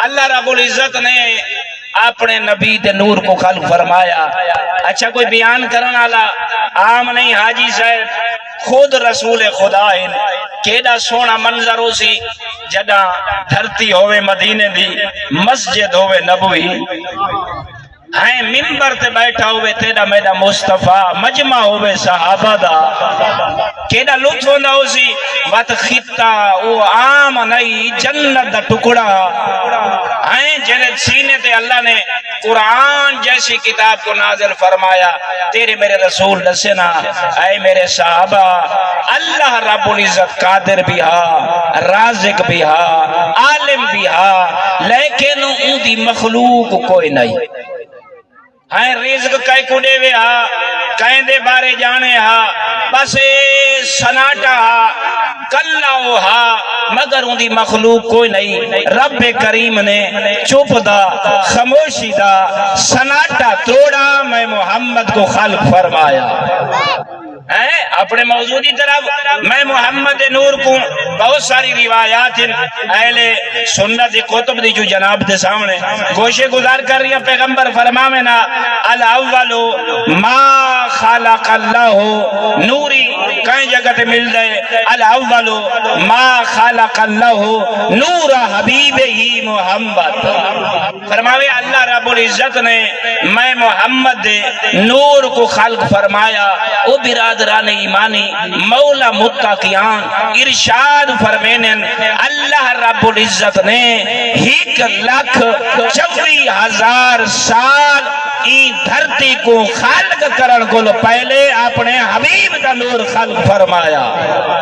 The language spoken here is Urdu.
اللہ رب العزت نے اپنے نبی دے نور کو خلق فرمایا. اچھا کوئی بیان کرنے والا عام نہیں، حاجی صاحب خود رسول خدا ہے. کیڑا سونا منظر ہو سی جدہ دھرتی ہوئے مدینے دی مسجد ہوئے نبوی ہیں، منبر تے بیٹھا ہوئے تیرا میرا مصطفیٰ، مجمع ہوئے صحابہ دا. کیڑا لطف ہوندہ ہو سی وقت خطہ او عام نہیں، جنت دا ٹکڑا ہیں جنت سینے تے اللہ نے قرآن جیسی کتاب کو نازل فرمایا. تیرے میرے رسول دسنا اے میرے صحابہ، اللہ رب العزت قادر بھی ہا، رازق بھی ہا، عالم بھی ہا، لیکن ان دی مخلوق کوئی نہیں. ہاں رزق کئی کڑے وے ہا، کہیں دے بارے جانے ہا، بس سناٹا ہا، کلہ ہا، مگر ان دی مخلوق کوئی نہیں. رب کریم نے چپ دا، خاموشی دا، سناٹا توڑا، میں محمد کو خلق فرمایا. اپنے موجودی طرف میں محمد نور کو بہت ساری روایات اہل سنت کتب دی جو جناب دے سامنے گوشے گزار کر رہی ہیں. پیغمبر فرماوینا الاول ما خلق اللہ نوری، کہیں جگہ تے مل جائے الاول ما خلق اللہ نور حبیب ہی محمد. فرماوے اللہ رب العزت نے میں محمد دے نور کو خلق فرمایا. او برادران ایمانی مولا متقیان ارشاد فرمینے اللہ رب العزت نے 1,24,000 سال این دھرتی کو خلق کرن کو پہلے اپنے حبیب دا نور خلق فرمایا.